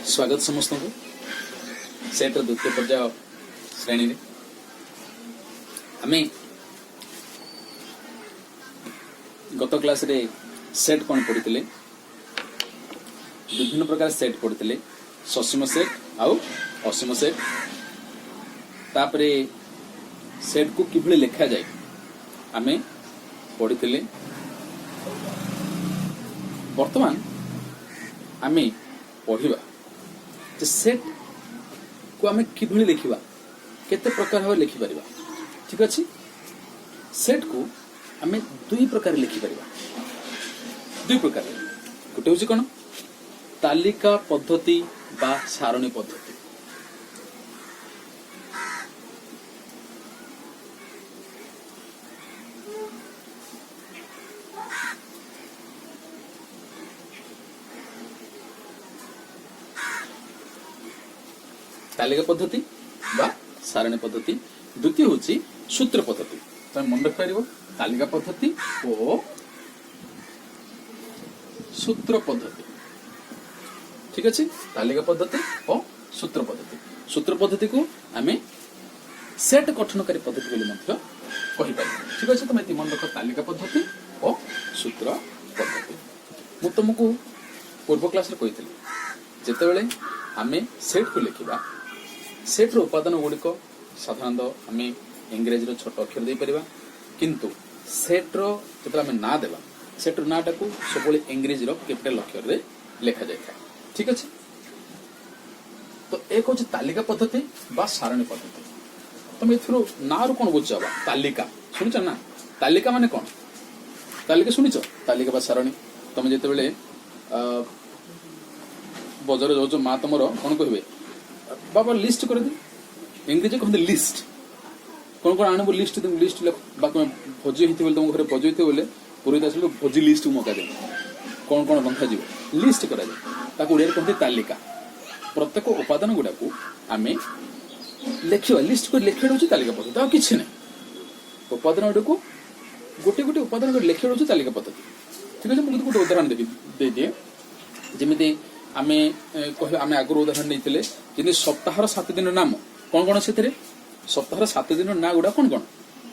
स्वागत समस्त को सेट्र द्वितीय पर्याय श्रेणी रे आमे गत क्लास रे सेट कौन पढ़ी विभिन्न प्रकार सेट पढ़ी ससीम सेट आउ असीम सेट तापरे सेट को किभली लिखा जाए आमे पढ़ी वर्तमान आमे पढ़िबा जे सेट को आमे किभली लिखिबा केते प्रकार भाव लिखि परिबा। ठीक अछि, सेट को आमे दुई प्रकार लिखि परिबा। दुई प्रकार गोटे होछि कोन तालिका पद्धति बा सारणी पद्धति। तालिका पद्धति बा सारणी पद्धति। द्वितीय होची सूत्र पद्धति। तो मन रख पारिबो तालिका पद्धति और सूत्र पद्धति। ठीक अछि, तालिका पद्धति और सूत्र पद्धति। सूत्र पद्धति को आमे सेट गठनकारी पद्धति बोली मध्य कहि पारिबो। ठीक अछि, तुम एति मन रख तालिका पद्धति और सूत्र पद्धति। मु तुमको पूर्व क्लास रे कहितली जेतेबेले आमे सेट को लिखिबा सेट रो उपादान गुड़िक साधारणतः आम इंग्रेजी छोट अक्षर दे परिबा, किंतु सेट रो जब आम ना देबा सेट रो नाटा को सब इंग्रेजी कैपिटल अक्षर रे लिखा जाए। ठीक अच्छे, तो एक हूँ तालिका पद्धति बा सारणी पद्धति। तुम एथरो ना रू कौन बुझ तालिका शुनिच ना? तालिका माने कौन? तालिका शुनिच? तालिका बा सारणी तुम जिते बजार जाऊँ माँ तुम कौन कहे बाबा लिस्ट कर दे, इंग्रेजी कहते लिस्ट कौन कौन आने लिस्ट लिस्ट भोजी होती तुम घर भोजी होती बोले पुरोहित आस भोजी लिस्ट मगा दे कौन कौन रखा लिस्ट करा उड़िया कहते तालिका। प्रत्येक उपादान गुड़ा को आम लिखा लिस्ट कर लिखा हूँ तालिका पद्धति और किसी ना उपादान गुड़ा को गोटे गोटे उपादान लिखा हूँ तालिका पद्धति। ठीक है, मुझे गोटे उदाहरण दे दिए जमी आमे आमे आगुरी उदाहरण नहीं जमी सप्ताह 7 दिन नाम कौन कौन से सप्ताह 7 दिन ना गुड़ा कौन कौन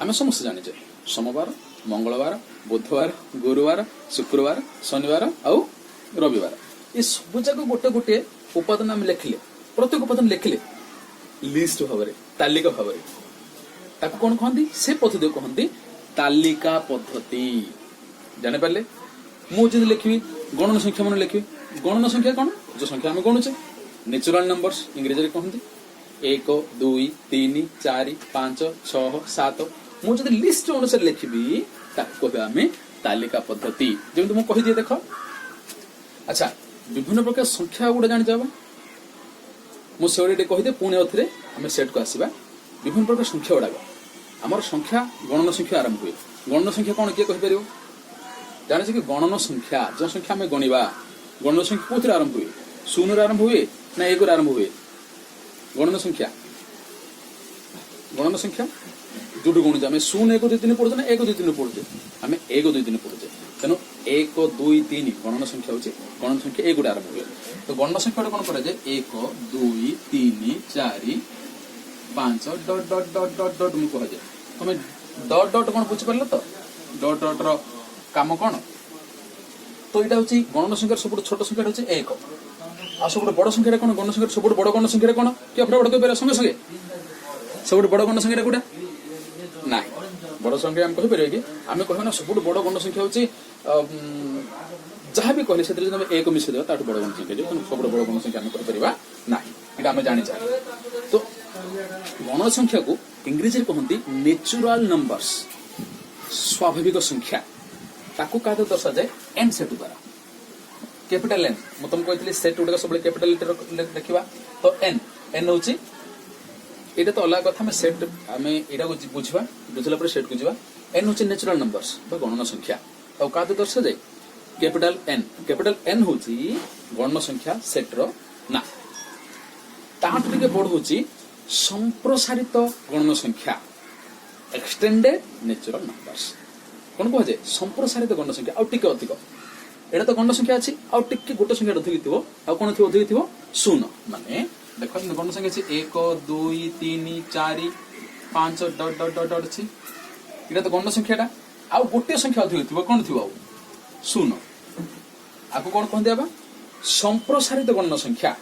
आमे समस्त जाने सोमवार मंगलवार बुधवार गुरुवार शुक्रवार शनिवार आउ रविवार ये सब जाक गोटे गोटे उपादान आम लिखिले प्रत्येक उपादान लिखिले लिस्ट भाव तालिका भाव ताको कौन कहती से पद्धति कहती तालिका पद्धति। जाने पारे मुझे लिखी गणन संख्या मन लिखी गणन संख्या कौन जो संख्या आम गणुचे नेचुरल नंबर्स इंग्रेजी कहते 1 2 3 4 5 6 7 मुझे लिस्ट अनुसार लिखी आम तालिका पद्धति जमी तुमको कही दिए देख। अच्छा, विभिन्न प्रकार संख्या गुड़ा जानी जावा मुझे कहीदे पुणी अथरे आम सेट को आसवा विभिन्न प्रकार संख्या गुड़ाक आमर संख्या गणन संख्या आरंभ हुए। गणन संख्या कौन किए कहीपर जाने कि गणन संख्या जो संख्या आम गणवा गणन संख्या कौन आरंभ हुए 0 आरंभ हुए ना 1 आरंभ हुए? गणन संख्या जो गणुचे आम 0 1 2 3 पढ़ुचे ना 1 2 3 पढ़ुचे आम 1 2 3 पढ़ुचे तेणु 1 2 3 गणन संख्या हूँ गणन संख्या 1 आरंभ हुए। तो गणन संख्या कौन कर 1 2 3 4 5 डट डट डट डट डट मुझे कह तुम डट डट कौन बुझीपार तो डट डट रो काम कौन? तो यहाँ हूँ गणन संख्यार सब छोट संख्या हूँ 1 आ सब बड़ संख्या कौन गणन संख्या सब बड़ गणन संख्या कौन कि अपना बड़ कह संगे संगे सब बड़ गणन संख्या कौटा ना बड़ संख्या आम कहीपर कि आम कह सब बड़ गणन संख्या हूँ जहाँ भी कहले से एक मिसई देवा बड़ गण संख्या जो सब बड़ गण संख्या आम कहीपर ना ये आम जानी। तो गण संख्या को इंग्रेजी कहते नेचुरल नंबर्स स्वाभाविक संख्या ताकू क्या दर्शा जाए एन सेट द्वारा कैपिटल एन मुझे तुमको कही सेट गुड़ा सब कैपिटल देखा तो एन एन हूँ यहाँ तो अलग कथा सेट आम यहाँ बुझा बुझला सेट को जावा एन हूँ नेचुरल नंबर्स गणन संख्या और क्या दर्शा जाए कैपिटल एन हूँ गणन संख्या सेट्र ना टे बड़ हूँ संप्रसारित गणन संख्या एक्सटेंडेड नेचुरल नंबर्स कौन कह जाए संप्रसारित गणन संख्या आउ टिके अधिक एटा तो गण संख्या अच्छी आउ टिके गोटे संख्या अधिक थी आउ कौन थी अधिक थी शून्य माने देख गण संख्या अच्छी 1 2 3 4 5 डट डट डट डट अच्छी एटा तो गण संख्याटा आउ गोटे संख्या अधिक थी कौन थी आउ शून्य आपको कौन कहते हैं संप्रसारित गण संख्या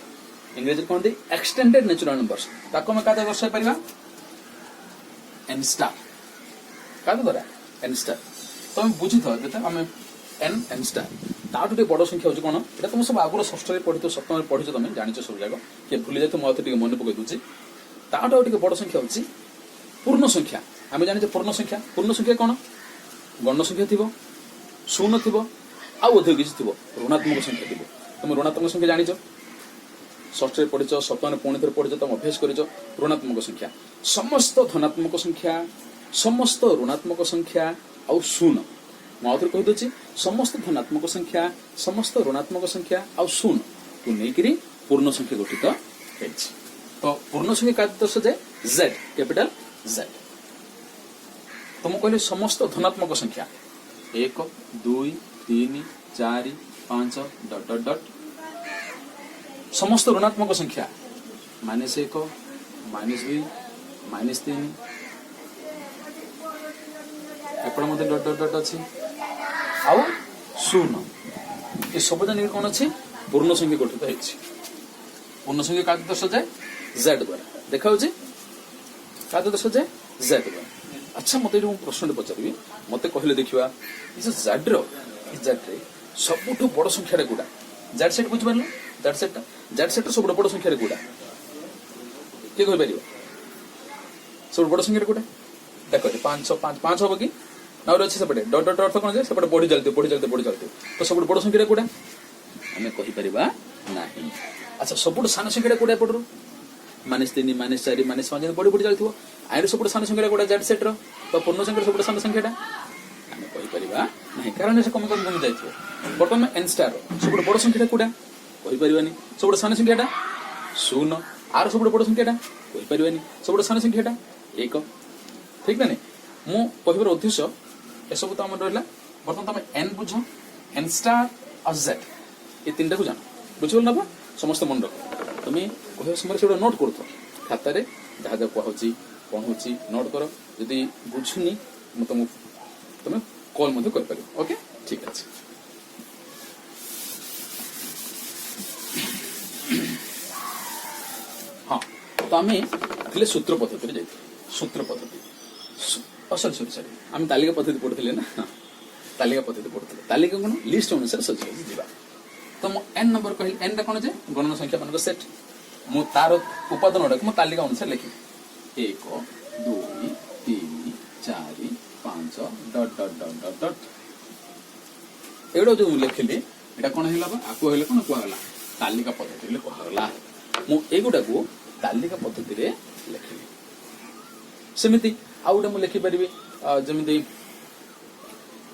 इंग्रेजी कहते एक्सटेंडेड नेचुरल नंबर्स ताको हम क्या दर्शाई पारिबा एन स्टार क्या द्वारा एन स्टार तो हम बुझी था आम एन एन स्टार ताठू बड़ संख्या हूँ कौन ये तुम सब आगुरी षष्ठ पढ़ी सप्तम पढ़ी तुम जान सब जाक किए भूली जाए मुझे मन पकई दूसरी ताठू आगे बड़ संख्या हूँ पूर्ण संख्या आम जाने पूर्ण संख्या कौन गण संख्या थी शून्य थी आउ अधिक किसी थी ऋणात्मक संख्या थी तुम ऋणात्मक संख्या जानी षष्ठ पढ़ी सप्तम पुणी थे पढ़ी तुम अभ्यास कर ऋणात्मक संख्या समस्त धनात्मक संख्या समस्त ऋणात्मक संख्या आउ शून्य मुझे कहीदे समस्त धनात्मक संख्या समस्त ऋणात्मक संख्या आउ शून्य को लेकिन पूर्ण संख्या गठित हो तो पूर्ण संख्या क्या दर्शा जाए जेड कैपिटल जेड तुम कहले समस्त धनात्मक संख्या 1 2 3 4 5 डट डट डट समस्त ऋणात्मक संख्या -1 -2 -3 एपड़ मध्य डट डट डट अच्छी आउ शून्य ये सब जान कौन अच्छी पूर्ण संख्या गठित है पूर्ण संख्या क्या दर्शा जाए जेड द्वारा देखा क्या दर्शा जाए जेड द्वारा अच्छा मत प्रश्न पचारि मत कहले देखा जेड्रे सबुठ बड़ संख्या गुड़ा जेड सेट बुझिपार जेड सेट सब बड़ संख्या गुड़ा किए कहीपर सब बड़ संख्या गुड़ा देख 5 हम कि ना अच्छे सेपटे डट डट अर्थ कौन सेपटे बढ़ी चलते तो सब बड़ संख्या गुड़ा आम कहीपर ना अच्छा सब सान संख्या गुड़ा एपटर -3 -4 -5 बढ़ी बढ़ी चलती आईर सब सान संख्या गुड़ा जेड सेट्र तो पूर्ण संख्या सब सान संख्याटा आम कहीपर ना कारण से कमी कमी कमी जाइए बर्तमान एन स्टार सब बड़ संख्या गुड़ा कहीपर सब सान संख्याटा शून्य आर सब बड़ संख्याटा कहीपर सब सान संख्याटा 1 ठीक ना नहीं मु कहबार उद्देश्य ए सब तो आम रहा बर्तमान तुम एन बुझ एन स्टार और जेड ये तीन टाक जान बुझल ना समस्त मन रख तुम्हें कह समय से नोट कर खातार जहाँ जहाँ कहूँ कौन हो नोट कर जदि बुझुनी तुम तुम्हें कल कर ओके ठीक अच्छे हाँ तो आम थे सूत्र पद्धति जाइए सूत्र पद्धति सरी सरी सरी आम तालिका पद्धति पढ़ुले ना तालिका पद्धति पढ़ुले तालिका कौन लिस्ट अनुसार सजाई जा तो मो एन नंबर कह एन टा कौन जे गणन संख्या मान सेट मु तार उपादान गुड़ाक तालिका अनुसार लिखी 1 2 3 4 5 डट डट डट डट डट एगुड़ा जो लिखिली एटा कौन है आपको हेल्ले कौन कहला तालिका पद्धति कहला मु एगुड़ा को तालिका पद्धति लिखिली सेमती आउ गोटे मुझे लिखिपारि जमी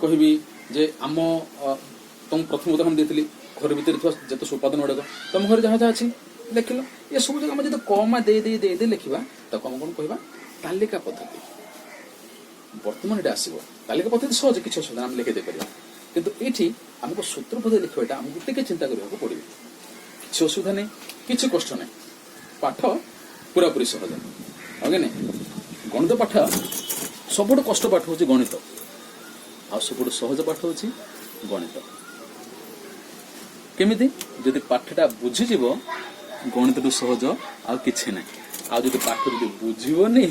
कहबी जे आम तुम प्रथम उदाहरण देती घर भितर जिते उपादान गुड़ाक तुम घर जहाँ जहाँ अच्छी लिख लो ये सब जगह जो कमा दे दे दे दे लिखा तो आम कौन कह तालिका पद्धति बर्तमान ये आसो तालिका पद्धति सहज किसी असुविधा आम लिखी देपर कितु ये आमको सूत्र पद्धति लिखाटा आमको टे चिंता करने पड़े किसी असुविधा नहीं किसी कष्ट नहीं पाठ पूरा पूरी सहज ओके नहीं गणित पाठ सब कष्ट पाठ हूँ गणित आ सब सहज पाठ हूँ गणित केमिति जदि पाठटा बुझीज गणित टू सहज आ कि ना आ जो पाठ जो बुझनी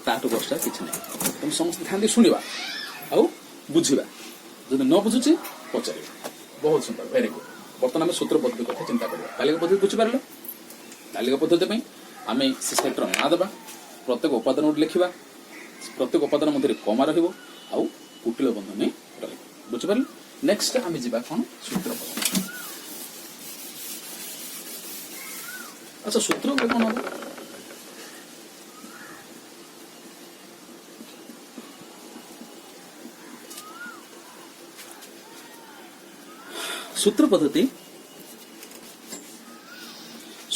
ताठू कष्ट कि ना तुम समस्त ध्यान दे शुणा आ बुझा जब न बुझुची पचार बहुत सुंदर वेरी गुड बर्तमान आम सूत्र पद्धति कथा चिंता करवा तालिका पद्धति बुझीपार तालिका पद्धति आम से सेट्र ना देवा प्रत्येक उपादान गोटे लिखा प्रत्येक उपादान मध्य कमा रहा कुटिल बंधनी बुझिपारे नेक्स्ट आम जा कौन सूत्र पद्धति अच्छा सूत्र कौन हम सूत्र पद्धति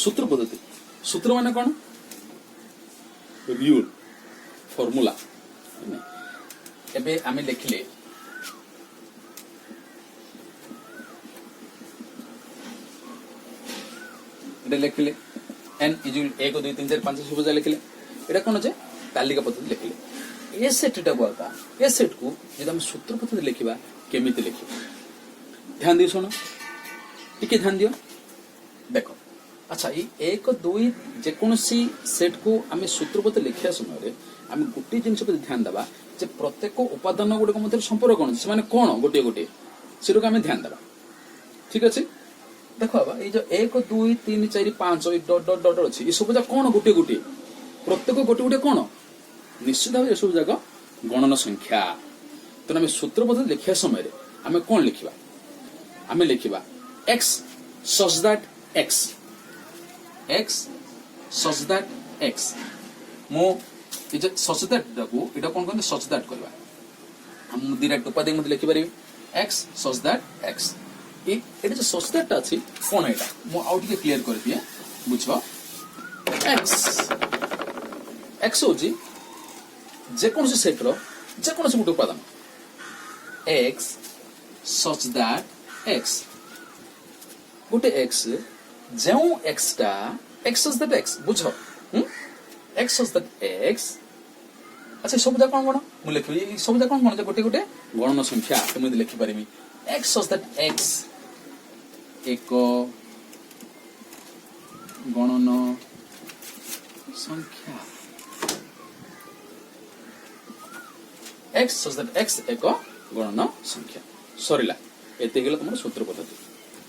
सूत्र माने कौन रूल फॉर्मूला एबे आमे लिखले এটা লিখলে n ইকুয়াল 1 2 3 4 5 6 লিখলে এটা কোন আছে তালিকা পদ্ধতি লিখলে ए सेट टा बोलता ए सेट को जब हम सूत्र पद्धति लिखिबा केमिति लिखिबा ध्यान दियो सुनो टिके ध्यान दियो देखो अच्छा ये 1 2 जे कोनसी सेट को हमें सूत्र पद्धति लिखिया समय रे हम गुटी जिंस पर ध्यान देबा जे प्रत्येक उपादान गुडे मध्य संपर्क कोन से माने कोन गोटे गोटे सेट को हमें ध्यान देबा ठीक अछि देखो बाबा ये जो 1 2 3 4 5 डॉट डॉट डॉट अछि ये सब जा कोन गोटे गोटे प्रत्येक गोटे गोटे कोन निश्चित भाव सब जगह गणन संख्या तो आम सूत्र पद्धति लिखा समय आम कौन लिखा आम लिखा x such that x x such that x मो सच दैट को इटा कौन कहते सच दैट करवा हम डायरेक्ट उपाधि मत लिखि पारि एक्स सच दैट एक्स ये जो सच दैट अछि कौन एटा मो आउ टिके क्लियर कर दिए बुझो एक्स एक्स होजी जेकोसी सेट रो जेकोसी गोटे उपादान एक्स सच दैट एक्स गोटे एक्स जो एक्स टा एक्स सच दैट एक्स बुझो एक्स सच दैट एक्स अच्छा सब जा कोन कोन मु लिखबी सब जा कोन कोन गोटे गोटे गणन संख्या तुम लिखि पारिबी एक्स सच दैट एक्स एक गणन संख्या एक्स सच दैट एक्स एक गणन संख्या सरीला एते गेला तुम सूत्र पद्धति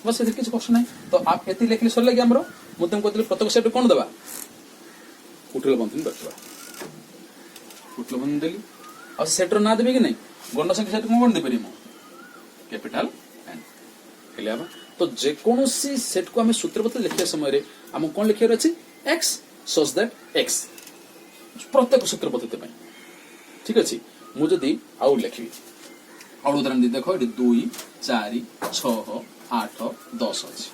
बस एते किछ क्वेश्चन नहीं तो आप एते लिखले सर लगे हमरो मु तुम कहतले प्रत्येक सेट कोन दबा उठल बंधन रखबा उठल बंधन देली और सेटर ना देबे कि नहीं गणन संख्या सेट कोन दे परि मु कैपिटल एन हेलियाबा तो जे कोनोसी सेट को हमें सूत्र पद्धति लिखिया समय रे हम कोन लिखिया अछि एक्स सच दैट एक्स प्रत्येक सूत्र पद्धति में ठीक अछि मु जदी आउट लिखबी आउट उदाहरण दे देखो 2 4 6 8 10 अछि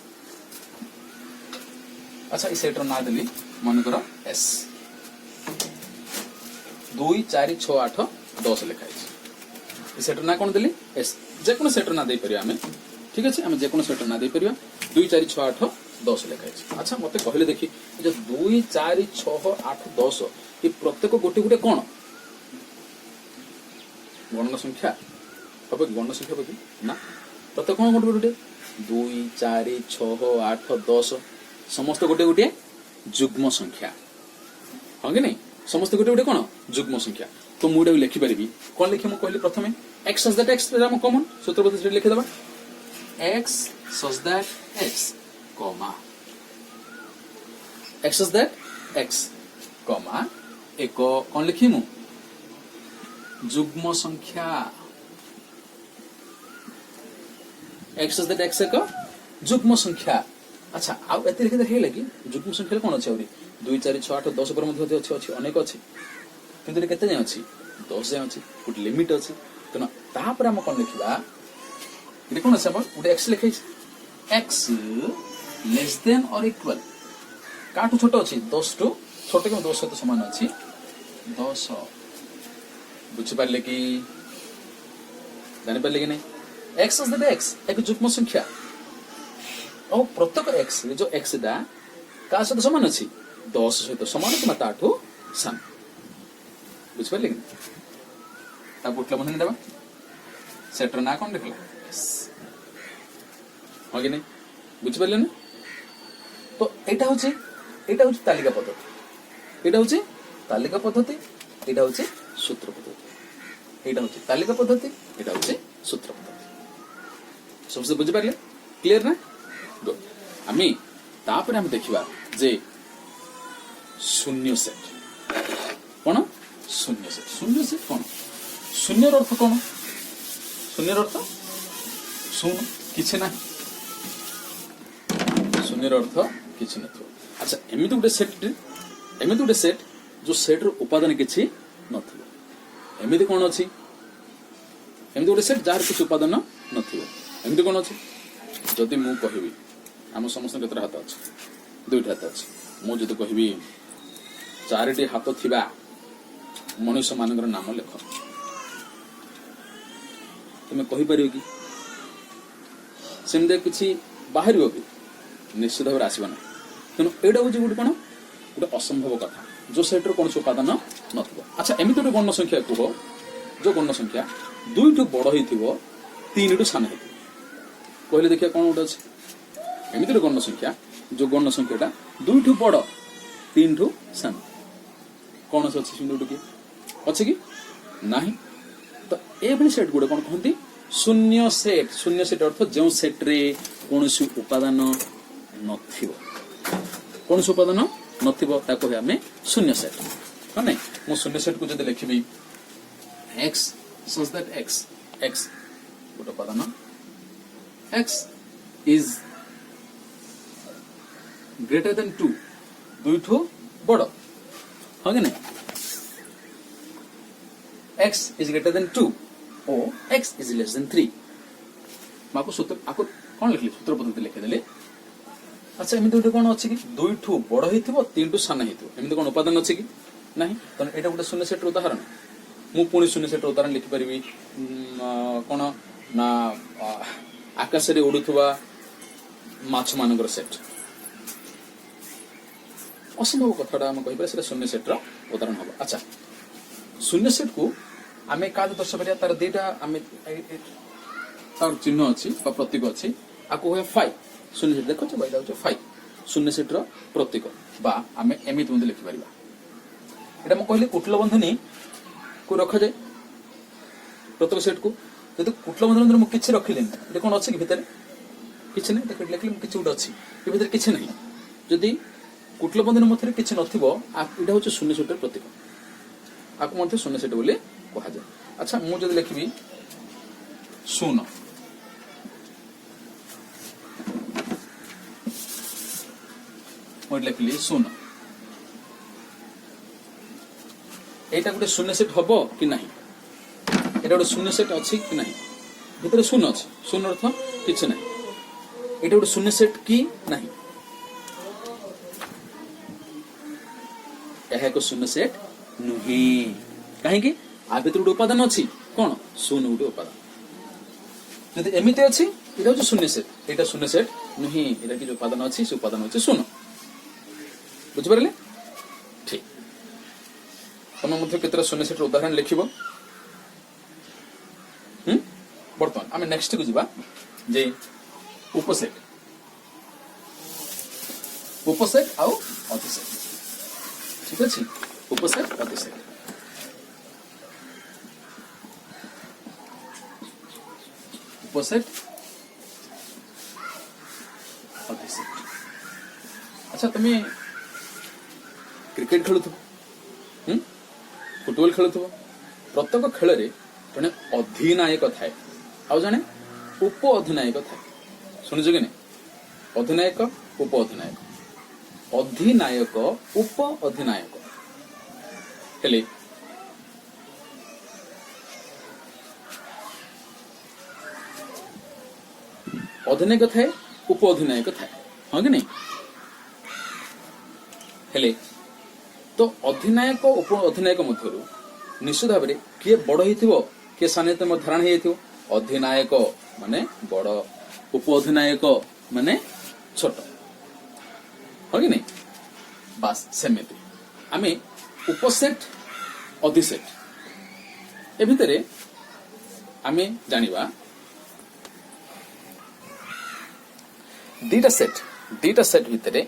अच्छा ई सेटर ना देली मन करो एस 2 4 6 8 10 लिखा अछि ई सेटर ना कोन देली एस जे कोन सेटर ना दे परिया हमें ठीक अछि हम जे कोन सेटर ना दे परिया 2 4 6 8 10 लिखा अछि अच्छा मते कहले देखि जे 2 4 6 8 10 ई प्रत्येक गोटे गोटे कोन गणन संख्या अब गणन संख्या बकी ना प्रत्येक कोन गोटे गोटे 2 4 6 8 10 समस्त गोटे गोटे युग्म संख्या हां कि नहीं समस्त गोटे गोटे कोन युग्म संख्या तो मुडा लिखि परिबी कोन लिखि म कहली प्रथमे x सच दैट x हम कॉमन सूत्र पद्धति लिखि देबा x such that x comma x such that x comma एक कोन लिखि मु युग्म संख्या एक्स दैट एक्स एक युग्म संख्या अच्छा आ एते लिखि देखै लगी युग्म संख्या कोन अछि औरी 2 4 6 8 10 पर मध्ये अछि अछि अनेक अछि किंतु केते जाय अछि 10 जाय अछि गुड लिमिट अछि त ना ता पर हम कोन लिखिबा इते कोन अछि अपन गुड एक्स लिखै छी एक्स लेस देन और इक्वल काटू छोटो अछि 10 टू छोटे के 10 सहित समान अछि 10 बुझ पाले कि जानि पाले कि नहीं एक्स इज द एक्स एक युग्म संख्या और प्रत्येक एक्स जो एक्स दा का सहित समान अछि 10 सहित समान कि माता 8 सान बुझ पाले कि ता बुटला बंधन देबा सेटर ना कोन लिखला हो कि नहीं बुझ पाले ना तो एटा होची तालिका पद्धति एटा होची तालिका पद्धति एटा होची सूत्र पद्धति एटा होची तालिका पद्धति एटा होची सूत्र पद्धति सबसे बुझ पाले क्लियर ना गुड आमी तापर हम देखिबा जे शून्य सेट कोन शून्य सेट कोन शून्य अर्थ कोन शून्य अर्थ शून्य किछ ना शून्य अर्थ किछ न थो अच्छा एमिति गुटे सेट जो सेट रो उपादान किछि नथिबो एमिति कोन अछि एमिति गुटे सेट जार किछ उपादान नथिबो एमिति कोन अछि जदि मु कहिबी हम समस्त केतरा हाथ अछि दुईटा हाथ अछि मु जदि कहिबी चारिटी हाथ थिबा मनुष्य मानकर नाम लेख तुम कहि परियो कि सेमदे किछि बाहरियो कि निश्चित भाव आसीबा नै तेणु एटा हूँ गोटे कौन गोटे असंभव कथा जो सेट रो कौन उपादान नथिबो। अच्छा एमिति गोटे गण संख्या कुह जो गण संख्या 2 ठू बड़ होइथिबो 3 ठू सान होइथिबो कहले देखिया कौन गोटे अछि एमिति गोटे गण संख्या जो गण संख्याटा 2 ठू बड़ 3 ठू सान कौन अछि सिंधु कि अछि कि नाही। तो ए भली सेट गुडे कौन कहंती शून्य सेट अर्थ जो सेट रे कोनोसी उपादान नथिबो कोनोसी उपादान नथिबो ताको हे हमें शून्य सेट ह नै। मो शून्य सेट को जदि लिखिबी x such that x गोटे उपादान x is greater than 2 2 ठू बड़ ह कि नै x is greater than 2 or x is less than 3 माको सूत्र आको कोन लिखली सूत्र पद्धति लिखि देले। अच्छा एमिति गोटे कोन अछि कि 2 ठू बड़ हेतिबो 3 ठू सान हेतिबो एमिति कोन उपादान अछि कि नाही। त एटा गोटे शून्य सेट उदाहरण मु पुणी शून्य सेट उदाहरण लिखि परिबी कोन ना आकाश रे उडुथुवा माछ मानकर सेट असंभव कथाटा हम कहि से शून्य सेट रो उदाहरण हबो। अच्छा शून्य सेट को आमे काद दर्श करिया तार देटा आमे तार चिन्ह अछि बा प्रतीक अछि आको होय 5 शून्य सेट देखो छ बैठा छ 5 शून्य सेट रो प्रतीक बा आमे एमित मध्ये लिखि परिबा। एटा म कहली कुटल बंधनी को रखा जाय प्रत्येक सेट को यदि कुटल बंधन म किछि रखिलेन एटा कोन अछि कि भितर किछि नै देखि लिखली किछि उड अछि ए भितर किछि नै यदि कुटल बंधन मथरे किछि नथिबो एटा होछ शून्य सेट रो प्रतीक आको मध्ये शून्य सेट बोले कहा जाय। अच्छा मु जदि लिखिबी शून्य मु लिखली शून्य एटा गोटे शून्य सेट हबो कि नाही एटा गोटे शून्य सेट अछि कि नाही भितर शून्य अछि शून्य अर्थ किछ नाही एटा गोटे शून्य सेट कि नाही एहा को शून्य सेट नुही काहे कि आ भितर गोटे उपादान अछि कोन शून्य गोटे उपादान यदि एमिति अछि एटा होछ शून्य सेट एटा शून्य सेट नुही एटा कि जो उपादान अछि से उपादान होछ शून्य बुझ परले ठीक। तम मध्ये केतरा शून्य सेट उदाहरण लिखिबो बर्तमान आमे नेक्स्ट को जिबा जे उपसेट आउ अधिसेट ठीक अछि उपसेट अधिसेट उपसेट अधिसेट। अच्छा तुम क्रिकेट खेलुथु फुटबॉल खेलुथु प्रत्येक खेल रे जने अधिनायक थाए आ जने उप अधिनायक थाए सुनिछ कि नै अधिनायक उप अधिनायक अधिनायक उप अधिनायक हेले अधिनायक थाए उप अधिनायक थाए हां कि नै हेले तो अधिनायक उप अधिनायक मध्यरु निश्चित भाव किए बड़ होइथिबो किए सान होइथिबो धारणा होइथिबो अधिनायक माने बड़ उप अधिनायक माने छोट हो कि नहीं बास सेमिति आमे उपसेट अधिसेट ए भितरे आमे जानिबा दीटा सेट भितरे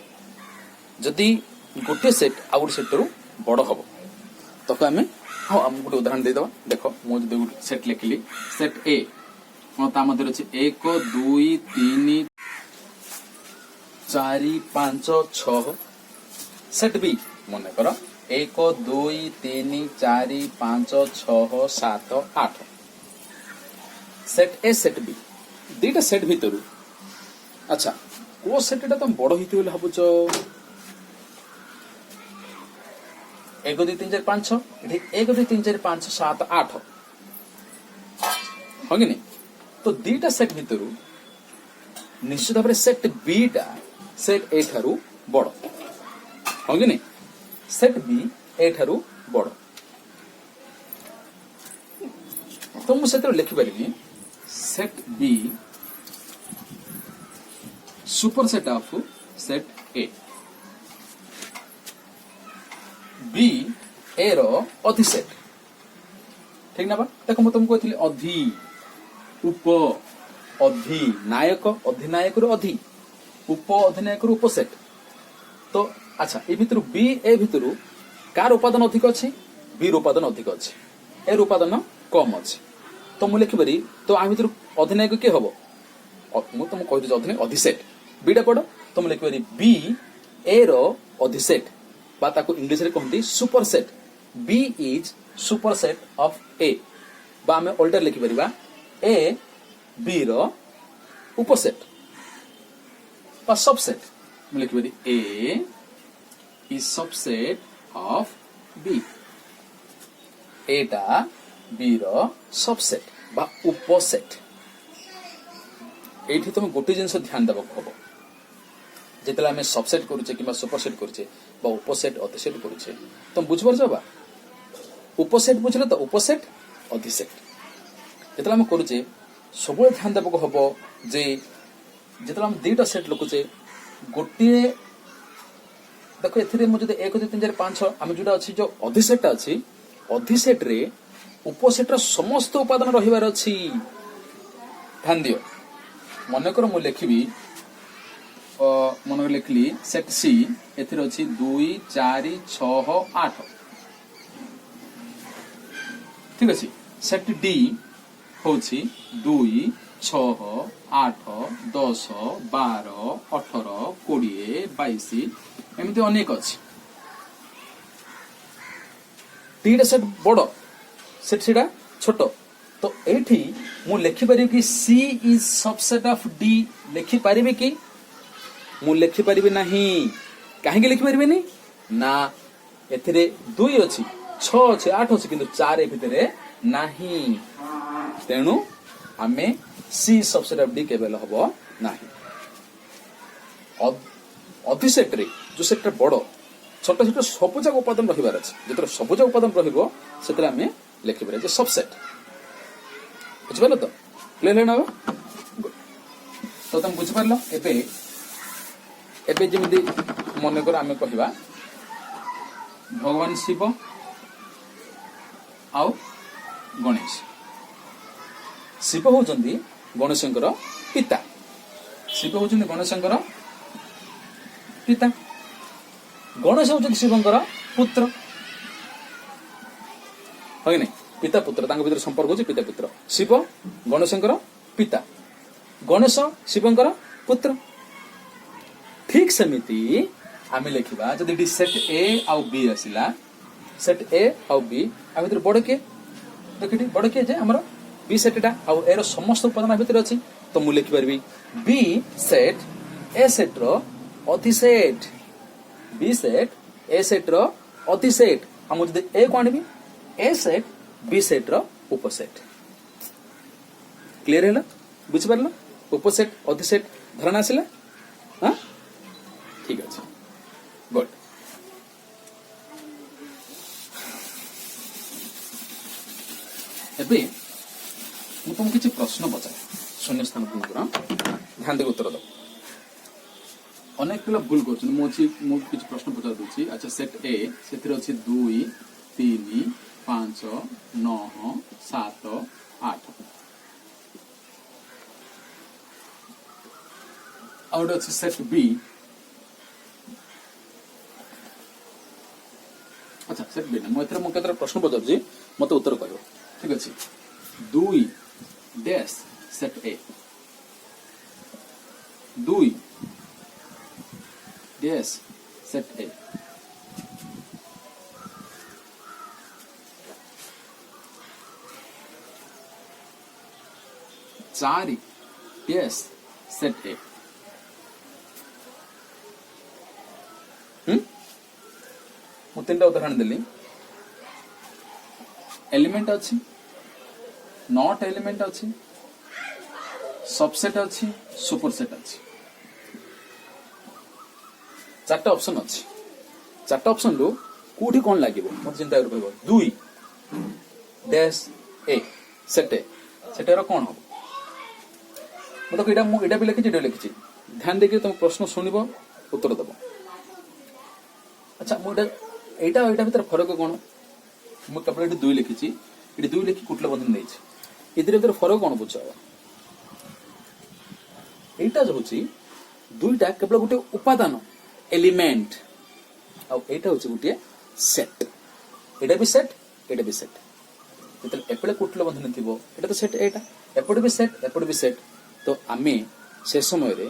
जदि गोटे सेट आ गोटे सेट रु बड़ हबो तो आमे हाँ आम गोटे उदाहरण दे दवा देखो मु जदि गोटे सेट लिखिली सेट ए हाँ ता मध्य अछि 1 2 3 4 5 6 सेट बी मन कर 1 2 3 4 5 6 7 8 सेट ए सेट बी दीटा सेट भितरु अच्छा को सेट टा तुम बड़ हित बोले भाबुच 1 2 3 4 5 6 1 2 3 4 5 7 8 हो कि नहीं तो दीटा सेट भितरु निश्चित भाव सेट बी टा सेट ए ठारू बड़ हो कि नहीं सेट बी ए ठारू बड़ तो मु सेट लिखि परिबी set B superset of set A B A रो अधिसेट ठीक ना बा देखो मैं तुमको कहली अधि उप अधिनायक अधिनायक रो अधि उप अधिनायक रो उपसेट तो अच्छा ए भितर बी ए भितर कार उपादान अधिक अच्छी बी रो उपादान अधिक अच्छी ए रो उपादान कम अच्छी तो मुझे लिखिपारी तो आ भितर अधिनायक किए हम मुझे तुमको कही अधिनायक अधिसेट बीटा पढ़ तो मुझे लिखिपारी बी ए रो अधिसेट बा ताको इंग्लिश रे कहती superset B is superset of A बा हमें ऑल्टर लिखिपारिबा ए बी रो उपसेट बा सबसेट मुझे लिखिपारी ए is subset of B Etah B row subset बा उपसेट एठी तुम गोटे जिनस ध्यान देबो हबो जेतला हमें सबसेट करूचे किबा सुपरसेट करूचे बा उपसेट अधिसेट करूचे तुम बुझ परछ बा उपसेट बुझले तो उपसेट अधिसेट जेतला हम करूचे सब ध्यान देबो हबो जे जेतला हम दुईटा सेट लिखुचे गोटे देखो एथिरे मु जदि 1 2 3 4 5 6 हम जोटा अछि जो अधिसेट अछि अधिसेट रे उपसेट रो समस्त उपादान रहिबार अछि ध्यान दियो मन कर मु लिखिबी मन लिखली सेट सी एथिरे अछि 2 4 6 8 ठीक अछि सेट डी होछि 2 6 8 10 12 18 20 22 एमती अनेक अच्छी दीटा सेट बड़ सेट सीटा छोट तो एठी मु लिखि पारि कि सी इज सबसेट ऑफ डी लिखि पारिबे कि मु लिखि पारिबे नाही काहे लिखि पारिबे नि ना एथिरे 2 अछि 6 अछि 8 अछि किंतु 4 ए भितरे नाही तेनु हमें सी सबसेट ऑफ डी केवल हबो नाही अधिसेट रे जो सेट बड़ छोट छोट सबुजाक उपादान रहिबार अछि जेतर सबुजाक उपादान रहिबो सेतरा हमें लिखि पारे जे सबसेट बुझ पारलो तो क्लियर ना गुड तो तुम बुझ पारलो एबे एबे जेमिति मन कर हमें कहिबा भगवान शिव आउ गणेश शिव होचंदी गणेशंकर पिता शिव होचंदी गणेशंकर पिता गणेश होचंदी शिवंकर पुत्र होय नै पिता पुत्र तांग भीतर संपर्क होची पिता पुत्र शिव गणेशंकर पिता गणेश शिवंकर पुत्र ठीक समिति आमे लिखिबा जदि डी सेट ए आउ बी आसिला सेट ए आउ बी आ भीतर बड़ के देखिटी बड़ के जे हमर बी सेटटा आउ एरो समस्त उपादान भीतर अछि तो मु लिखि परबी बी सेट ए सेट रो अधिसेट बी सेट ए सेट रो अधिसेट हम जदि ए को आनिबी ए सेट बी सेट रो उपसेट क्लियर हैला बुझ परला उपसेट अधिसेट धारणा आसिला हां ठीक अछि गुड एबे मु तुम किछि प्रश्न पचार शून्य स्थान पूर्ण ध्यान दे उत्तर दो अनेक पिला भूल कर मु किछि प्रश्न पचार दूची अच्छा सेट ए सेतिर अछि 2 3 5 9 7 8 आउट अछि सेट बी अच्छा सेट बी मु एथरे मु केतर प्रश्न पचार जी मते उत्तर कहयो ठीक अछि 2 डैश सेट ए 2 डैश सेट ए चारि डैश सेट ए मु तीनटा उदाहरण देली एलिमेंट अछि नॉट एलिमेंट अछि सबसेट अछि सुपरसेट अछि चारटा ऑप्शन अछि चारटा ऑप्शन रो कोठी कोन लागिबो मत चिंता कर कहबो 2 डैश ए सेट रो कोन हो मतलब एटा भी लिखी ध्यान देखिए तुम प्रश्न शुणव उत्तर दब अच्छा मुझे এইটা এইটা ভিতরে ফরক কোন মু কেবল এটি 2 লিখিছি এটি 2 লিখি কুটল বন্ধন নেইছি এদের ভিতরে ফরক কোন বুঝা এইটা হচ্ছে দুইটা কেবল গোটে উপাদান এলিমেন্ট আর এইটা হচ্ছে গোটে সেট এটা বি সেট এটা বি সেট যেতলে এপড়ে কুটল বন্ধন থিব এটা তো সেট এইটা এপড়ে বি সেট তো আমি সে সময় রে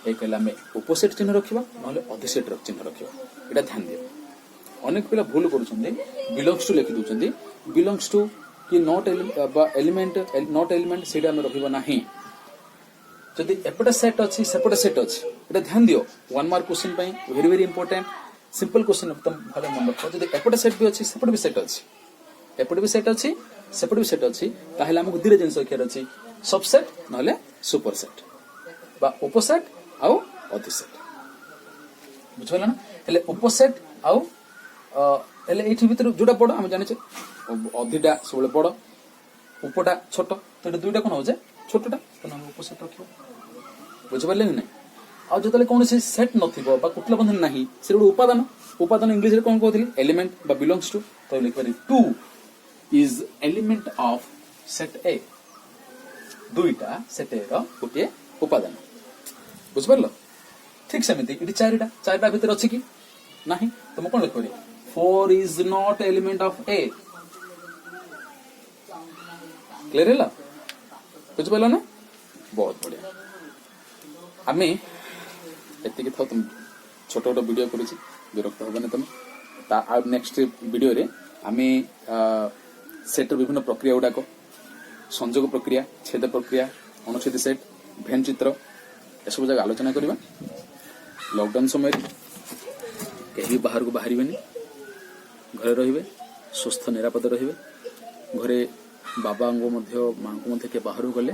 এই কইলা আমি অপোজিট চিহ্ন রাখিবা নহলে অধিসেট চিহ্ন রাখিবা এটা ধ্যান দিও অনেক পিলা ভুল করুଛନ୍ତି বিলংস টু লিখি দউଛନ୍ତି বিলংস টু কি নট বা এলিমেंट নট এলিমেंट সেটা আমি রাখিবা ନାହିଁ যদি এপটা সেট ଅଛି সেপটা সেট ଅଛି এটা ধ্যান দিও 1 মার্ক क्वेश्चन ପାଇଁ very very important simple question একদম ভালো মনে রাখো যদি এপটা সেট ବି ଅଛି সেপটা ବି সেট ଅଛି এপটা ବି সেট ଅଛି সেপটা ବି সেট ଅଛି তাহলে আমাকে ধীরে জিনিস লিখিବାର ଅଛି सबसेट নহলে সুপারসেট বা উপসেট ଆଉ অধিসেট বুঝলা না হেলে উপসেট ଆଉ ହେଲେ ଏଇଠି ଭିତରେ ଯୋଉଟା ବଡ ଆମେ ଜାଣିଛେ ଅଧିଟା ସବୁବେଳେ ବଡ ଉପଟା ଛୋଟ ତ ଏଟା ଦୁଇଟା କଣ ହଉଛି ଛୋଟଟା ତେଣୁ ଆମେ ଉପସେଟ ରଖିବା ବୁଝିପାରିଲେ ନା ଆଉ ଯେତେବେଳେ କୌଣସି ସେଟ୍ ନଥିବ ବା କୁଟଲ ବନ୍ଧନ ନାହିଁ ସେ ଗୋଟେ ଉପାଦାନ ଇଂଲିଶରେ କଣ କହୁଥିଲି ଏଲିମେଣ୍ଟ ବା ବିଲଙ୍ଗସ୍ ଟୁ ତ ଲେଖିପାରି two is element of set A ଦୁଇଟା ସେଟ୍ ଏ ର ଗୋଟିଏ ଉପାଦାନ ବୁଝିପାରିଲ ଠିକ ସେମିତି ଏଠି ଚାରିଟା ଭିତରେ ଅଛି କି ନାହିଁ ତ ମୁଁ କଣ ଲେଖିପାରି 4 is not element of A. Clear है ला कुछ बोला ना बहुत बढ़िया आमे एति के तुम छोट छोट वीडियो करूची विरक्त होबने तुम ता आ नेक्स्ट वीडियो रे आमे सेट विभिन्न प्रक्रिया गुडा को संयोग प्रक्रिया छेद प्रक्रिया अनुच्छेद सेट भेन चित्र ए सब जगह आलोचना करबा लॉकडाउन समय कहीं बाहर को बाहरिबेनी घरे रहिबे सुस्थ निरापद रहिबे घरे बाबा माँ को के बाहर गले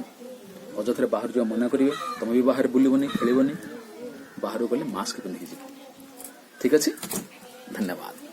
अजथरे बाहर जो मना करेंगे तुम भी बाहर बुलबनी खेलबनी बाहर गले मास्क पिंधिकी ठीक अच्छे धन्यवाद।